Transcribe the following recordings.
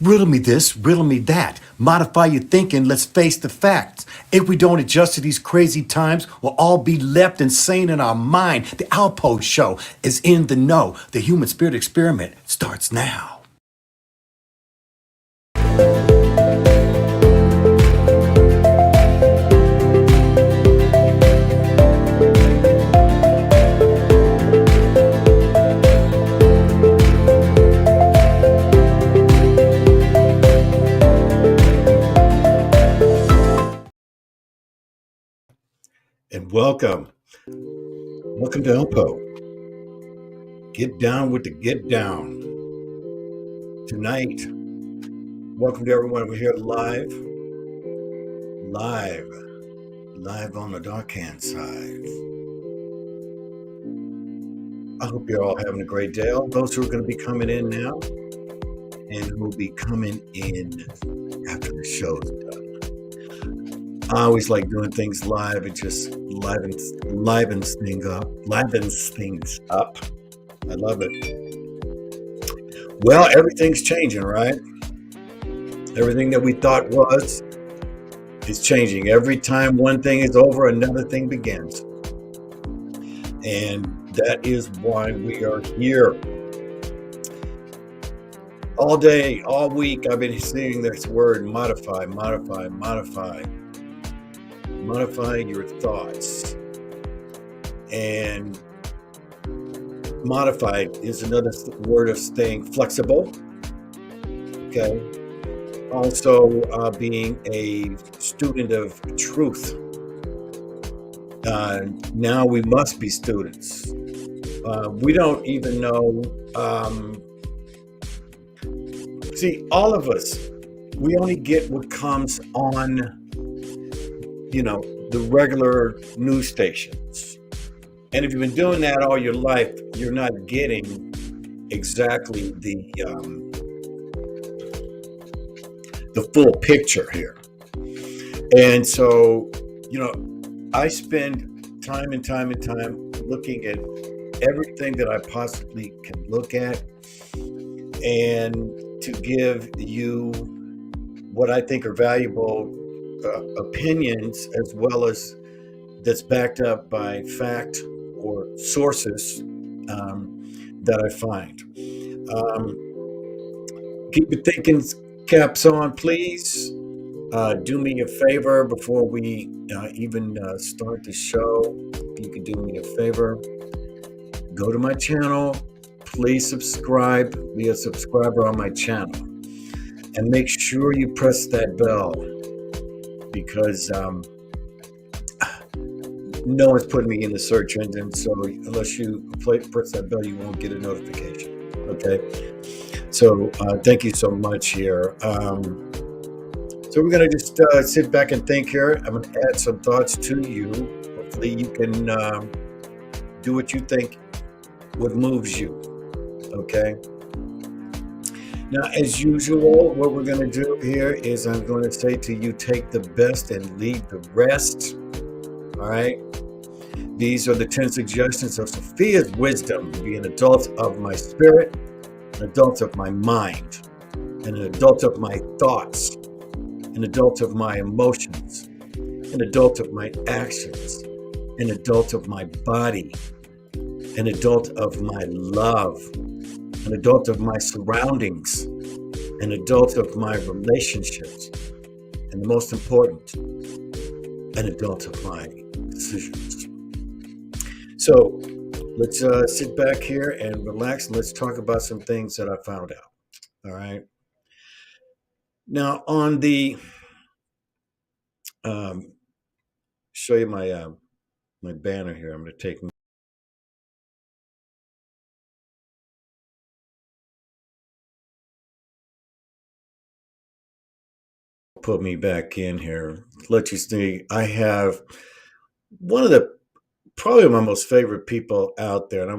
Riddle me this, riddle me that. Modify your thinking, let's face the facts. If we don't adjust to these crazy times, we'll all be left insane in our mind. The Alpough Show is in the know. The human spirit experiment starts now. And welcome to Alpough. Get down with the get down. Tonight, welcome to everyone. We're here live on the dark hand side. I hope you're all having a great day. All those who are going to be coming in now and who will be coming in after the show's done. I always like doing things live. It just livens things up. I love it. Well, everything's changing, right? Everything that we thought was is changing. Every time one thing is over, another thing begins. And that is why we are here. All day, all week, I've been seeing this word modify. Modify your thoughts. And modified is another word of staying flexible. Okay. Also, being a student of truth. Now we must be students. We don't even know. See, all of us, we only get what comes on the regular news stations. And if you've been doing that all your life, you're not getting exactly the full picture here. And so, I spend time and time looking at everything that I possibly can look at and to give you what I think are valuable opinions, as well as that's backed up by fact or sources that I find. Keep your thinking caps on, please. Do me a favor before we even start the show. If you could do me a favor, go to my channel. Please subscribe. Be a subscriber on my channel. And make sure you press that bell, because no one's putting me in the search engine. So unless you press that bell, you won't get a notification. Okay. So thank you so much here. So we're going to just sit back and think here. I'm going to add some thoughts to you. Hopefully you can do what you think, what moves you. Okay. Now, as usual, what we're going to do here is I'm going to say to you, take the best and leave the rest. All right. These are the 10 suggestions of Sophia's wisdom to be an adult of my spirit, an adult of my mind, and an adult of my thoughts, an adult of my emotions, an adult of my actions, an adult of my body, an adult of my love, an adult of my surroundings, an adult of my relationships, and the most important, an adult of my decisions. So let's sit back here and relax, and let's talk about some things that I found out. All right. Now on the show you my my banner here. I'm going to take. Put me back in here. Let you see. I have one of the probably my most favorite people out there, and I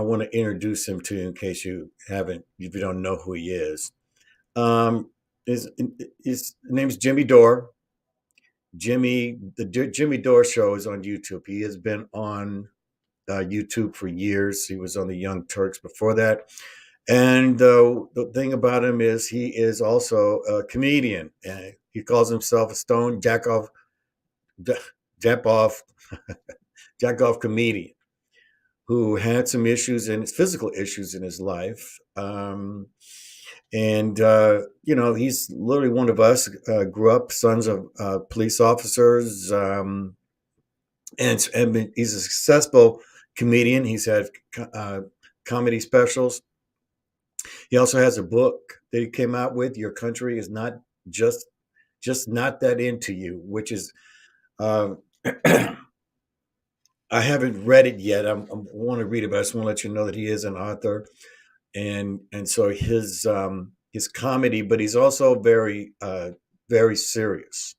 want to introduce him to you in case you haven't, if you don't know who he is. His name's Jimmy Dore. The Jimmy Dore Show is on YouTube. He has been on YouTube for years. He was on the Young Turks before that. And the thing about him is he is also a comedian. And he calls himself a stone jack off, jack off comedian who had some issues and physical issues in his life. And he's literally one of us. Grew up sons of police officers, and he's a successful comedian. He's had uh, comedy specials. He also has a book that he came out with. Your country is not just just not that into you, which is uh, I haven't read it yet. I want to read it, but I just want to let you know that he is an author, and so his comedy, but he's also very serious.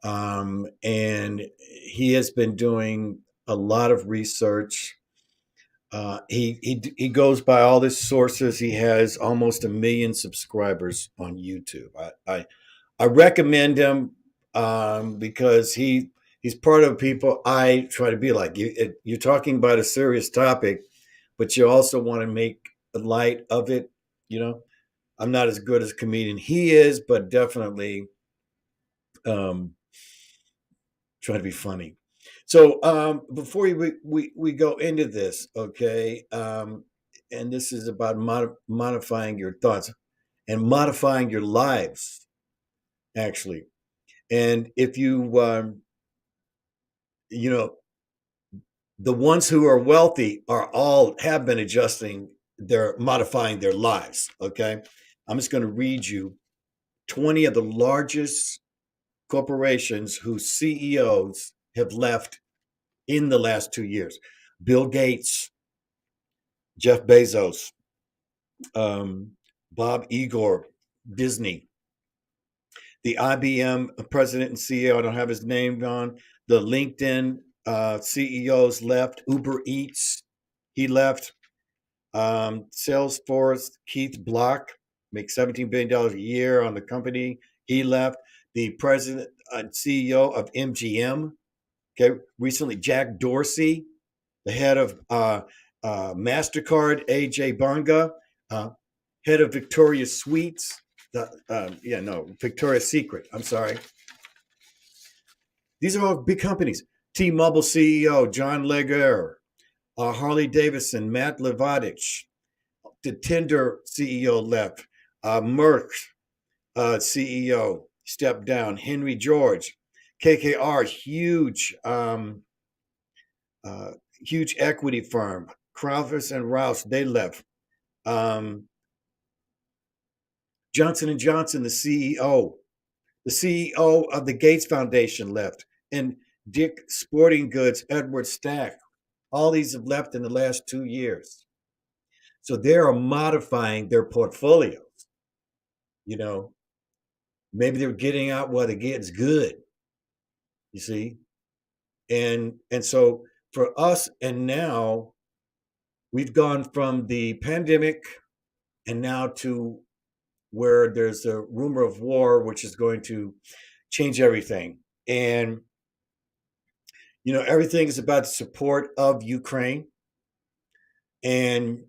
And he has been doing a lot of research. He goes by all his sources. He has almost 1 million subscribers on YouTube. I recommend him because he's part of people I try to be like. You're talking about a serious topic, but you also want to make light of it. You know, I'm not as good as a comedian he is, but definitely um, try to be funny. So before we go into this, okay, and this is about modifying your thoughts and modifying your lives, actually. And if you know, the ones who are wealthy are all have been adjusting their modifying their lives. Okay, I'm just going to read you 20 of the largest corporations whose CEOs have left in the last 2 years. Bill Gates, Jeff Bezos, Bob Igor, Disney, the IBM president and CEO, I don't have his name on, the LinkedIn CEOs left, Uber Eats, he left, Salesforce, Keith Block, makes $17 billion a year on the company, he left, the president and CEO of MGM, okay, recently Jack Dorsey, the head of MasterCard, AJ Banga, uh, head of Victoria's Suites, Victoria's Secret. I'm sorry. These are all big companies. T-Mobile CEO John Legere, Harley Davidson, Matt Levatich, the Tinder CEO left, Merck CEO stepped down, Henry George, KKR, uh, huge equity firm, Crowthers and Rouse, they left. Um, Johnson and Johnson, the CEO of the Gates Foundation left, and Dick Sporting Goods, Edward Stack, all these have left in the last 2 years. So they are modifying their portfolios. You know, maybe they're getting out while the get's good. You see, and so for us, and now we've gone from the pandemic, and now to where there's a rumor of war, which is going to change everything. And everything is about the support of Ukraine, and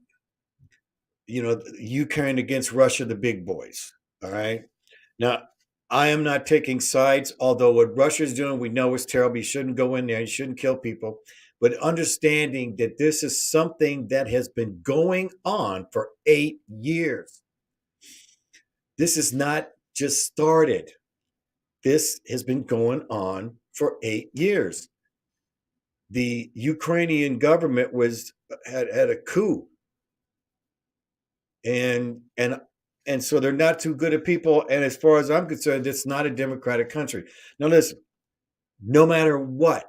Ukraine against Russia, the big boys. All right. Now, I am not taking sides, although what Russia's doing, we know is terrible. You shouldn't go in there. You shouldn't kill people. But understanding that this is something that has been going on for 8 years. This is not just started. This has been going on for 8 years. The Ukrainian government had a coup, and so they're not too good at people. And as far as I'm concerned, it's not a democratic country. Now, listen, no matter what,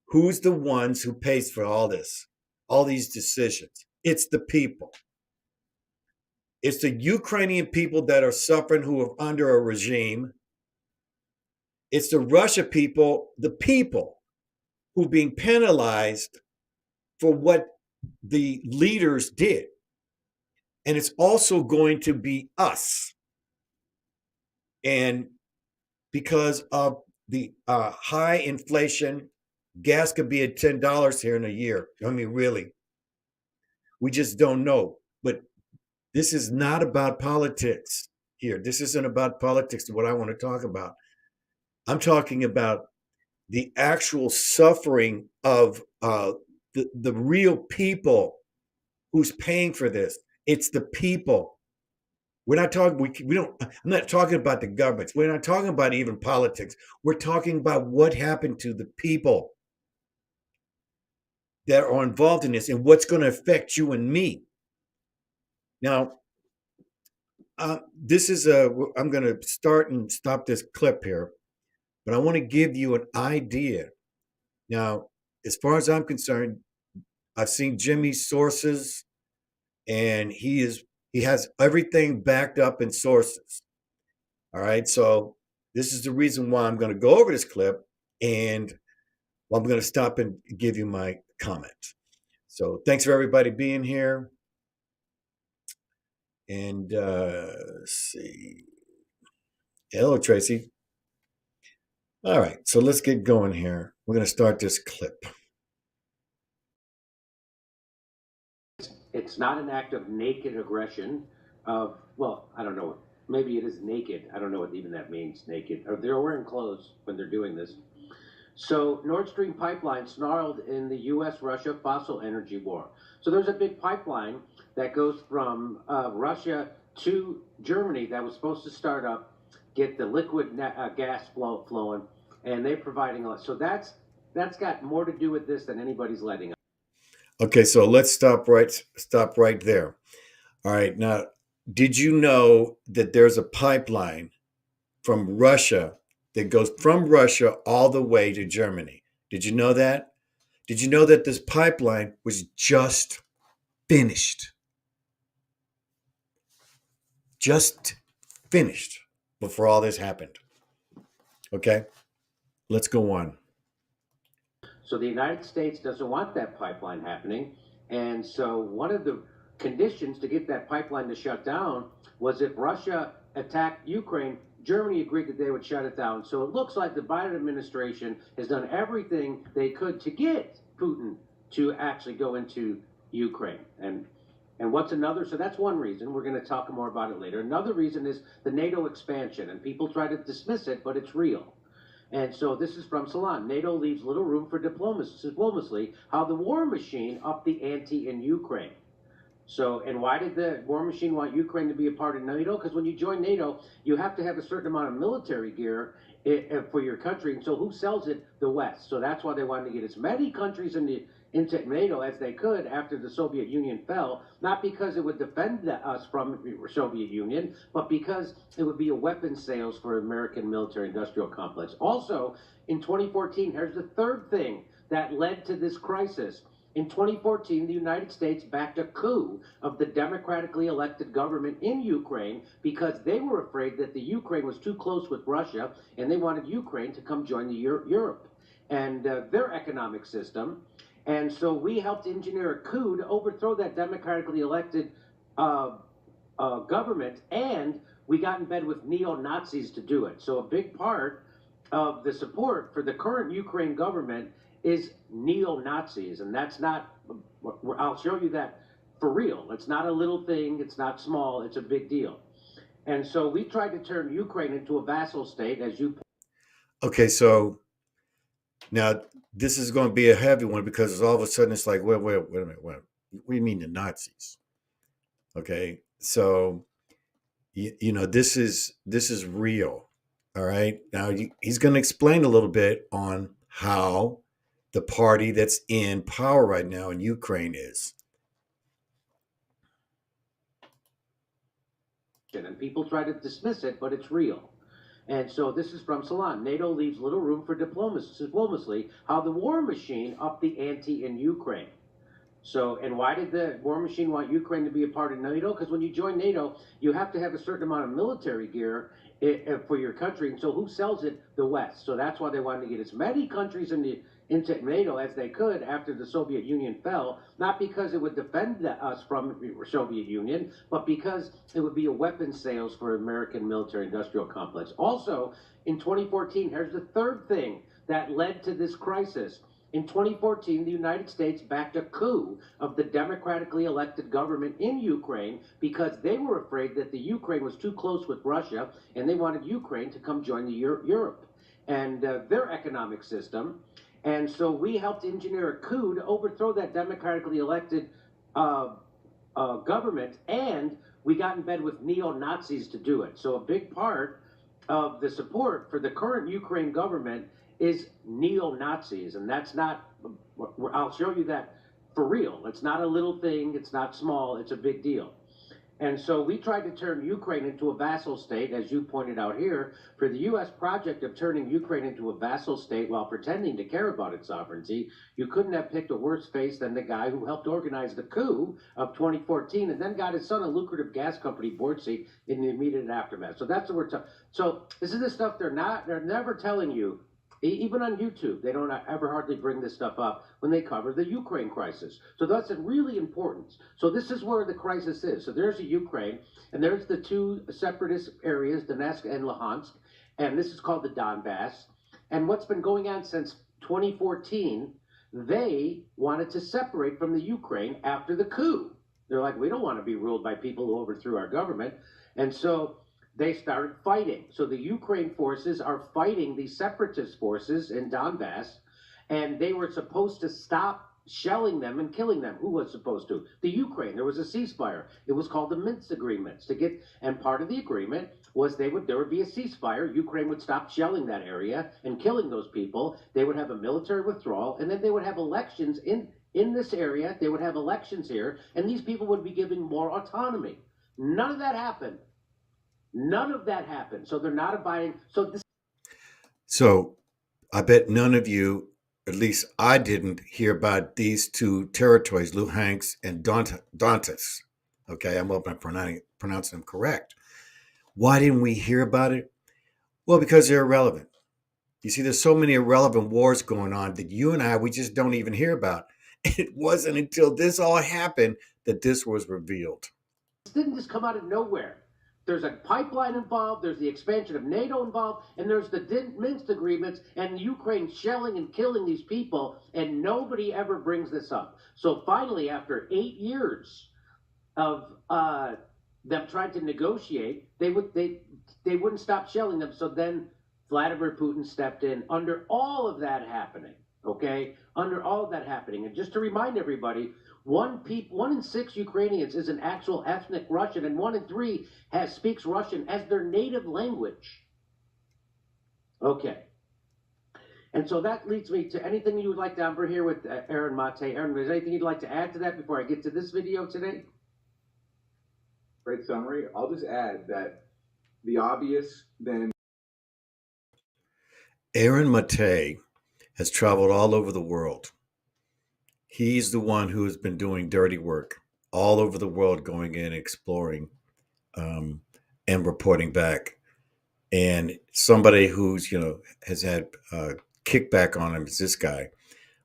who's the ones who pays for all this, all these decisions? It's the people. It's the Ukrainian people that are suffering who are under a regime. It's the Russia people, the people who are being penalized for what the leaders did. And it's also going to be us. And because of the high inflation, gas could be at $10 here in a year. I mean, really, we just don't know. But This is not about politics here. This isn't about politics, what I want to talk about. I'm talking about the actual suffering of the real people who's paying for this. It's the people. We're not talking, we don't, I'm not talking about the governments. We're not talking about even politics. We're talking about what happened to the people that are involved in this and what's going to affect you and me. Now, this is I'm going to start and stop this clip here, but I want to give you an idea. Now, as far as I'm concerned, I've seen Jimmy's sources, and he has everything backed up in sources. All right, so this is the reason why I'm going to go over this clip, and I'm going to stop and give you my comments. So thanks for everybody being here. And let's see. Hello, Tracy. All right, so let's get going here. We're going to start this clip. It's not an act of naked aggression of, well, I don't know. Maybe it is naked. I don't know what even that means, naked. Or they're wearing clothes when they're doing this. So Nord Stream pipeline snarled in the U.S.-Russia fossil energy war. So there's a big pipeline that goes from Russia to Germany that was supposed to start up, get the liquid gas flowing, and they're providing a lot. So that's got more to do with this than anybody's letting on. Okay, so let's stop right there. All right, now, did you know that there's a pipeline from Russia that goes from Russia all the way to Germany? Did you know that? Did you know that this pipeline was just finished? Just finished before all this happened. Okay, let's go on. So the United States doesn't want that pipeline happening. And so one of the conditions to get that pipeline to shut down was if Russia attacked Ukraine, Germany agreed that they would shut it down. So it looks like the Biden administration has done everything they could to get Putin to actually go into Ukraine. And what's another? So that's one reason. We're going to talk more about it later. Another reason is the NATO expansion, and people try to dismiss it, but it's real. And so this is from Salon. NATO leaves little room for diplomacy. How the war machine upped the ante in Ukraine. So, and why did the war machine want Ukraine to be a part of NATO? Because when you join NATO, you have to have a certain amount of military gear for your country. And so who sells it? The West. So that's why they wanted to get as many countries into NATO as they could after the Soviet Union fell, not because it would defend us from the Soviet Union, but because it would be a weapons sales for American military industrial complex. Also, in 2014, here's the third thing that led to this crisis. In 2014, the United States backed a coup of the democratically elected government in Ukraine because they were afraid that the Ukraine was too close with Russia and they wanted Ukraine to come join the Europe and their economic system. And so we helped engineer a coup to overthrow that democratically elected government, and we got in bed with neo-Nazis to do it. So a big part of the support for the current Ukraine government is neo-Nazis, and that's not, I'll show you that for real. It's not a little thing, it's not small, it's a big deal. And so we tried to turn Ukraine into a vassal state, as you. Okay, so now this is going to be a heavy one because all of a sudden it's like, wait a minute, what do you mean the Nazis? Okay, so you know this is real. All right, now he's going to explain a little bit on how the party that's in power right now in Ukraine is. And people try to dismiss it, but it's real. And so this is from Salon. NATO leaves little room for diplomacy. How the war machine upped the ante in Ukraine. So, and why did the war machine want Ukraine to be a part of NATO? Because when you join NATO, you have to have a certain amount of military gear for your country. And so who sells it? The West. So that's why they wanted to get as many countries into NATO as they could after the Soviet Union fell, not because it would defend us from the Soviet Union, but because it would be a weapons sales for American military industrial complex. Also, in 2014, here's the third thing that led to this crisis. in 2014, the United States backed a coup of the democratically elected government in Ukraine because they were afraid that the Ukraine was too close with Russia and they wanted Ukraine to come join the Europe and their economic system. And so we helped engineer a coup to overthrow that democratically elected government, and we got in bed with neo-Nazis to do it. So a big part of the support for the current Ukraine government is neo-Nazis, and that's not, I'll show you that for real. It's not a little thing, it's not small, it's a big deal. And so we tried to turn Ukraine into a vassal state, as you pointed out here, for the U.S. project of turning Ukraine into a vassal state while pretending to care about its sovereignty. You couldn't have picked a worse face than the guy who helped organize the coup of 2014 and then got his son a lucrative gas company board seat in the immediate aftermath. So that's what we're talking. So this is the stuff they're never telling you. Even on YouTube, they don't ever hardly bring this stuff up when they cover the Ukraine crisis. So that's really important. So this is where the crisis is. So there's the Ukraine, and there's the two separatist areas, Donetsk and Luhansk, and this is called the Donbas. And what's been going on since 2014, they wanted to separate from the Ukraine after the coup. They're like, we don't want to be ruled by people who overthrew our government. And so they started fighting. So the Ukraine forces are fighting the separatist forces in Donbas, and they were supposed to stop shelling them and killing them. Who was supposed to? The Ukraine. There was a ceasefire. It was called the Minsk agreements and part of the agreement was there would be a ceasefire. Ukraine would stop shelling that area and killing those people. They would have a military withdrawal, and then they would have elections in this area. They would have elections here, and these people would be given more autonomy. None of that happened. None of that happened. So they're not abiding. So I bet none of you, at least I didn't, hear about these two territories, Luhansk and Donbas. Okay, I'm hoping I'm pronouncing them correct. Why didn't we hear about it? Well, because they're irrelevant. You see, there's so many irrelevant wars going on that you and we just don't even hear about. It wasn't until this all happened that this was revealed. This didn't just come out of nowhere. There's a pipeline involved, there's the expansion of NATO involved, and there's the Minsk agreements and Ukraine shelling and killing these people, and nobody ever brings this up. So finally, after 8 years of them trying to negotiate, they wouldn't stop shelling them. So then Vladimir Putin stepped in under all of that happening, okay? Under all of that happening. And just to remind everybody, 1 in 6 Ukrainians is an actual ethnic Russian, and 1 in 3 speaks Russian as their native language. Okay. And so that leads me to anything you would like to, I'm here with Aaron Mate. Aaron, is there anything you'd like to add to that before I get to this video today? Great summary. I'll just add that the obvious then. Aaron Mate has traveled all over the world. He's the one who has been doing dirty work all over the world, going in, exploring, and reporting back. And somebody who's, has had kickback on him is this guy.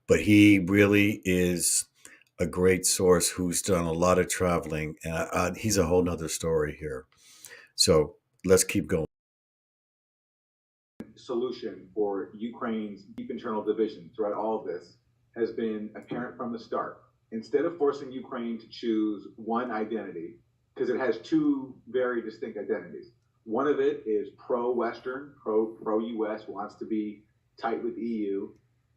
But he really is a great source who's done a lot of traveling. And he's a whole nother story here. So let's keep going. Solution for Ukraine's deep internal division throughout all of this has been apparent from the start. Instead of forcing Ukraine to choose one identity, because it has two very distinct identities. One of it is pro-Western, pro-US, wants to be tight with EU.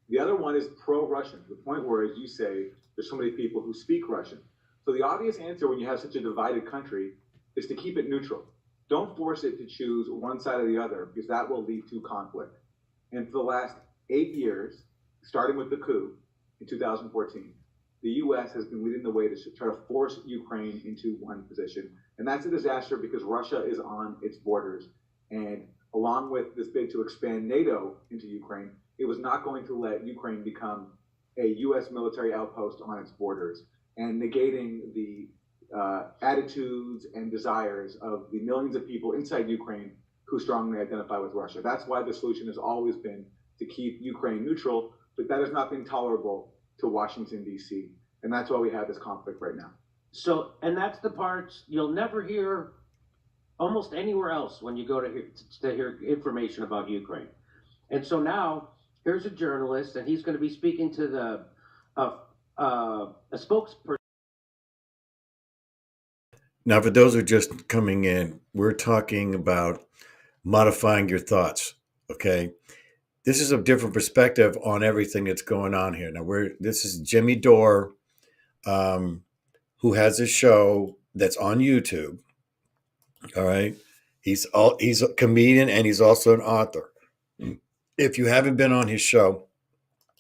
The other one is pro-Russian, to the point where, as you say, there's so many people who speak Russian. So the obvious answer when you have such a divided country is to keep it neutral. Don't force it to choose one side or the other, because that will lead to conflict. And for the last 8 years, starting with the coup in 2014, the US has been leading the way to try to force Ukraine into one position. And that's a disaster because Russia is on its borders. And along with this bid to expand NATO into Ukraine, it was not going to let Ukraine become a US military outpost on its borders, and negating the attitudes and desires of the millions of people inside Ukraine who strongly identify with Russia. That's why the solution has always been to keep Ukraine neutral, but that has not been tolerable to Washington, D.C. And that's why we have this conflict right now. So, and that's the parts you'll never hear almost anywhere else when you go to hear information about Ukraine. And so now here's a journalist, and he's going to be speaking to the a spokesperson. Now, for those who are just coming in, we're talking about modifying your thoughts. Okay, this is a different perspective on everything that's going on here. Now, this is Jimmy Dore, who has a show that's on YouTube. All right, he's a comedian and he's also an author. If you haven't been on his show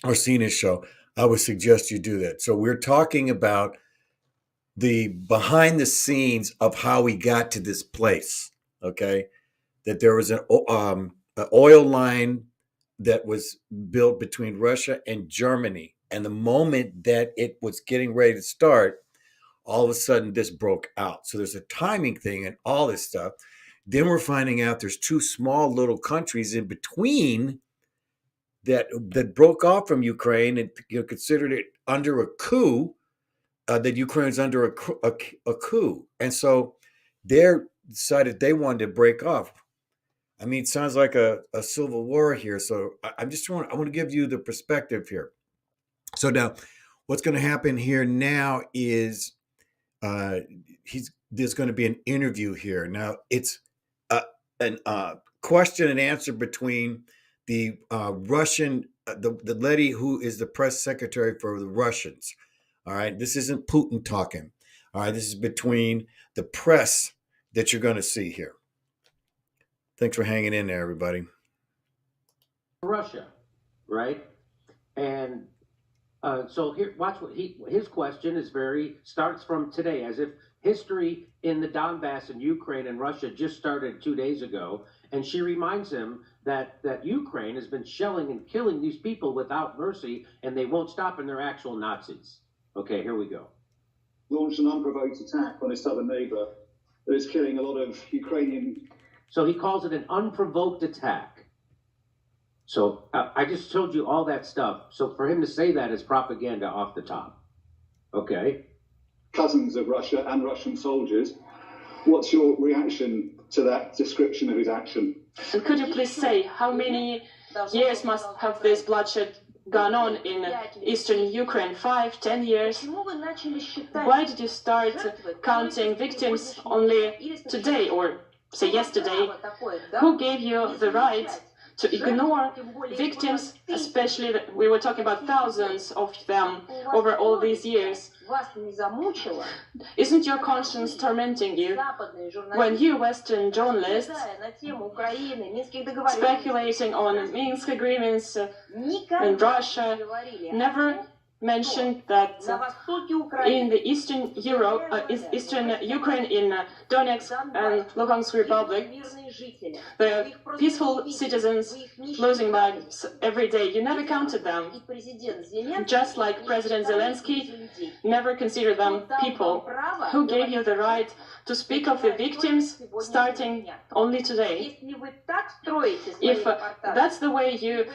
or seen his show, I would suggest you do that. So we're talking about the behind the scenes of how we got to this place. Okay, that there was an oil line that was built between Russia and Germany, and the moment that it was getting ready to start, all of a sudden this broke out. So there's a timing thing and all this stuff. Then we're finding out there's two small little countries in between that broke off from Ukraine and considered it under a coup. That Ukraine's under a coup, and so they decided they wanted to break off. I mean, it sounds like a civil war here. So I want to give you the perspective here. So now, what's going to happen here now is there's going to be an interview here. Now it's a question and answer between the Russian, the lady who is the press secretary for the Russians. All right, this isn't Putin talking. All right, this is between the press that you're going to see here. Thanks for hanging in there, everybody. Russia, right? And so here, watch what his question is starts from today, as if history in the Donbas and Ukraine and Russia just started 2 days ago. And she reminds him that Ukraine has been shelling and killing these people without mercy, and they won't stop, and they're actual Nazis. Okay, here we go. Launched an unprovoked attack on its southern neighbor that is killing a lot of Ukrainian. So he calls it an unprovoked attack. So I just told you all that stuff. So for him to say that is propaganda off the top. Okay. Cousins of Russia and Russian soldiers. What's your reaction to that description of his action? And could you please say how many years must have this bloodshed gone on in eastern Ukraine? 5, 10 years? Why did you start counting victims only today, or say yesterday? Who gave you the right to ignore victims, especially that we were talking about thousands of them over all these years? Isn't your conscience tormenting you when you Western journalists speculating on Minsk agreements and Russia never mentioned that in the eastern Ukraine, in Donetsk and Luhansk Republic, the peaceful citizens losing lives every day? You never counted them, just like President Zelensky never considered them people. Who gave you the right to speak of the victims starting only today? If that's the way you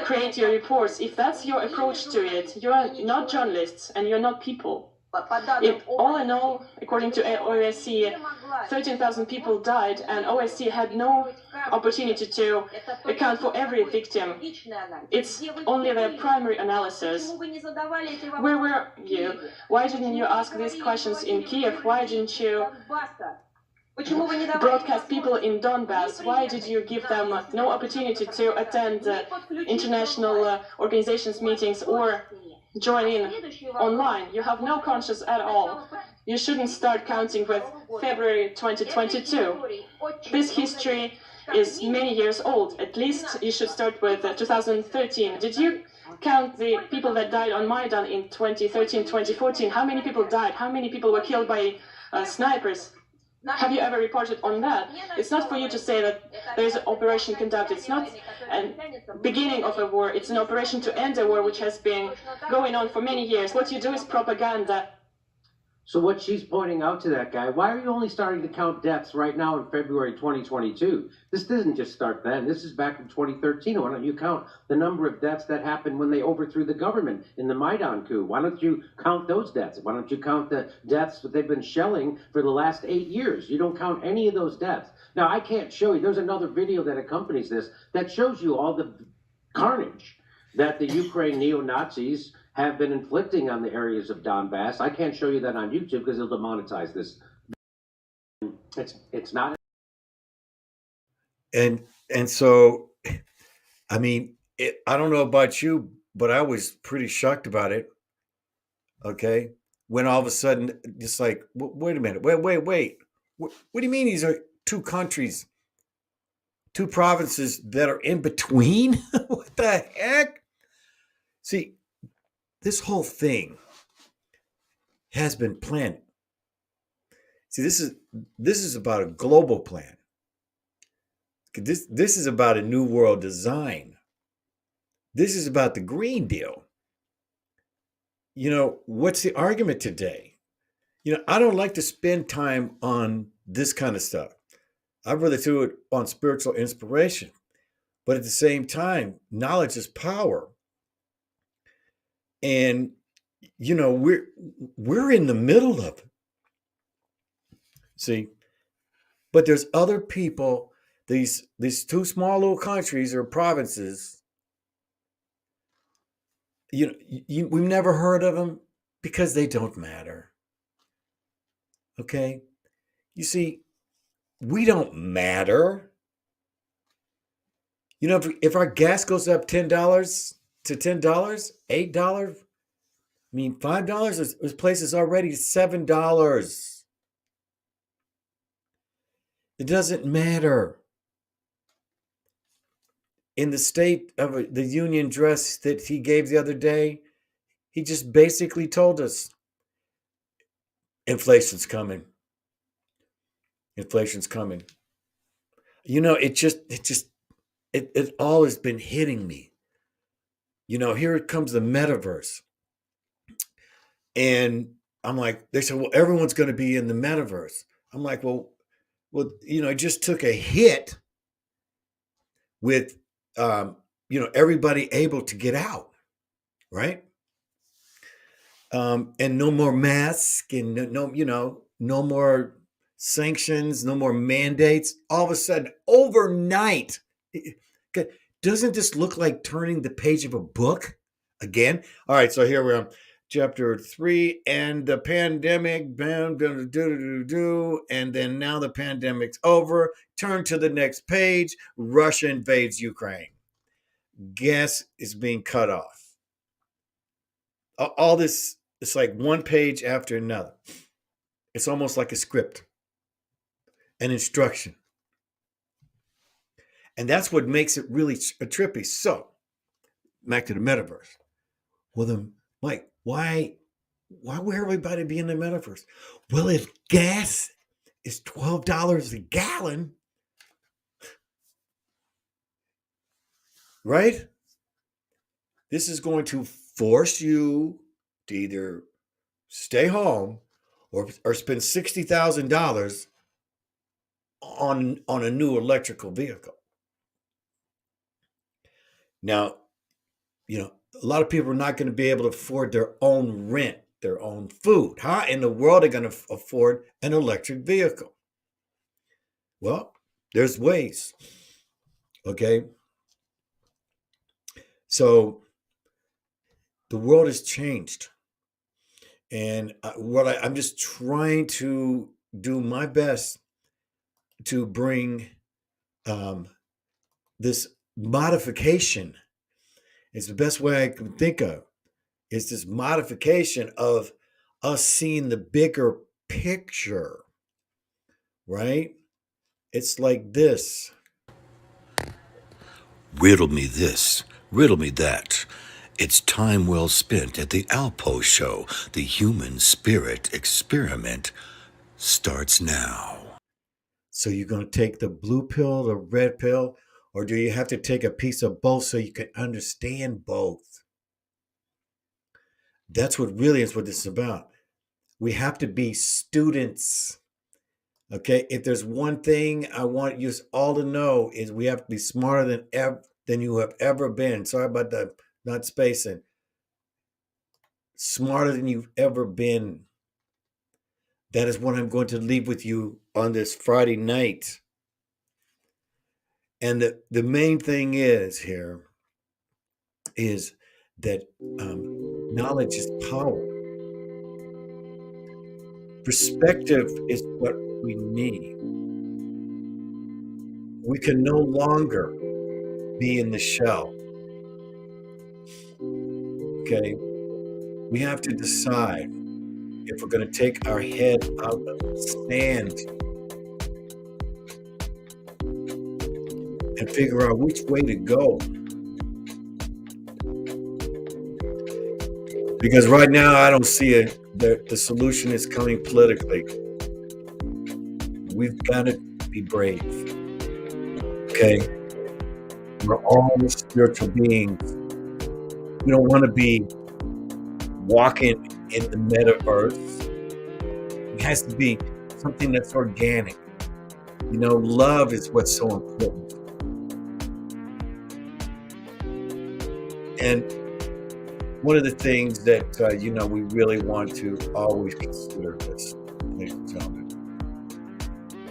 create your reports, if that's your approach to it, you're not journalists and you're not people. All in all, according to OSCE, 13,000 people died, and OSCE had no opportunity to account for every victim. It's only their primary analysis. Where were you? Why didn't you ask these questions in Kiev? Why didn't you broadcast people in Donbas? Why did you give them no opportunity to attend international organizations meetings or join in online? You have no conscience at all. You shouldn't start counting with February 2022. This history is many years old. At least you should start with 2013. Did you count the people that died on Maidan in 2013, 2014? How many people died? How many people were killed by snipers? Have you ever reported on that? It's not for you to say that there's an operation conducted. It's not a beginning of a war. It's an operation to end a war which has been going on for many years. What you do is propaganda. So what she's pointing out to that guy, why are you only starting to count deaths right now in February 2022? This didn't just start then. This is back in 2013. Why don't you count the number of deaths that happened when they overthrew the government in the Maidan coup? Why don't you count those deaths? Why don't you count the deaths that they've been shelling for the last 8 years? You don't count any of those deaths. Now, I can't show you. There's another video that accompanies this that shows you all the carnage that the Ukraine neo-Nazis have been inflicting on the areas of Donbas. I can't show you that on YouTube because it'll demonetize this. It's not. And so, I mean, I don't know about you, but I was pretty shocked about it. Okay, when all of a sudden, just like, wait a minute, wait. What do you mean these are two countries, two provinces that are in between? What the heck? See, this whole thing has been planned. See, this is about a global plan. This is about a new world design. This is about the Green Deal. You know, what's the argument today? You know, I don't like to spend time on this kind of stuff. I'd rather do it on spiritual inspiration. But at the same time, knowledge is power. And you know, we're in the middle of it. See, but there's other people, these two small little countries or provinces, you know, we've never heard of them because they don't matter. Okay? You see, we don't matter. You know, if our gas goes up $10 to $10, $8, I mean, $5, this place is already $7. It doesn't matter. In the State of the Union address that he gave the other day, he just basically told us inflation's coming. Inflation's coming. You know, it all has been hitting me. You know, here it comes the metaverse. And I'm like, they said, well, everyone's going to be in the metaverse. I'm like, well, you know, it just took a hit with, you know, everybody able to get out, right? And no more masks and no, you know, no more sanctions, no more mandates. All of a sudden, overnight, doesn't this look like turning the page of a book again? All right, so here we are. Chapter 3, and the pandemic, and then now the pandemic's over. Turn to the next page. Russia invades Ukraine. Gas is being cut off. All this, it's like one page after another. It's almost like a script, an instruction. And that's what makes it really trippy. So, back to the metaverse. Well, then, Mike, why would everybody be in the metaverse? Well, if gas is $12 a gallon, right? This is going to force you to either stay home or spend $60,000 on a new electrical vehicle. Now, you know, a lot of people are not going to be able to afford their own rent, their own food. How in the world are they going to afford an electric vehicle? Well, there's ways. Okay. So the world has changed. And I'm just trying to do my best to bring this modification. It's the best way I can think of. It's this modification of us seeing the bigger picture, right? It's like this. Riddle me this, riddle me that. It's time well spent at the Alpough show. The human spirit experiment starts now. So you're going to take the blue pill, the red pill, or do you have to take a piece of both so you can understand both? That's what really is what this is about. We have to be students. Okay, if there's one thing I want you all to know is we have to be smarter than you have ever been. Sorry about the not spacing. Smarter than you've ever been. That is what I'm going to leave with you on this Friday night. And the main thing is here, is that knowledge is power. Perspective is what we need. We can no longer be in the shell. Okay? We have to decide if we're going to take our head out of the sand and figure out which way to go. Because right now, I don't see it. The solution is coming politically. We've got to be brave. Okay? We're all spiritual beings. We don't want to be walking in the metaverse. It has to be something that's organic. Love is what's so important. And one of the things that, we really want to always consider this, ladies and gentlemen,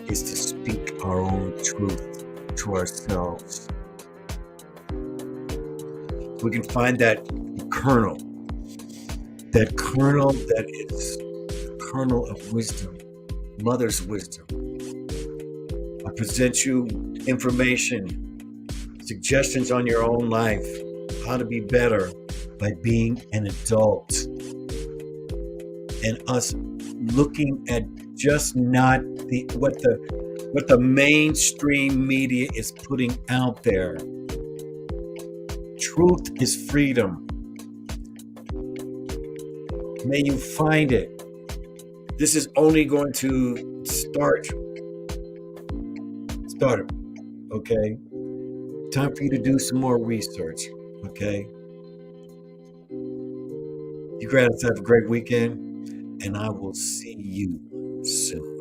is to speak our own truth to ourselves. We can find that kernel that is the kernel of wisdom, mother's wisdom. I present you information, suggestions on your own life, how to be better by being an adult, and us looking at just not what the mainstream media is putting out there. Truth is freedom. May you find it. This is only going to start it, okay? Time for you to do some more research, okay? You guys have a great weekend, and I will see you soon.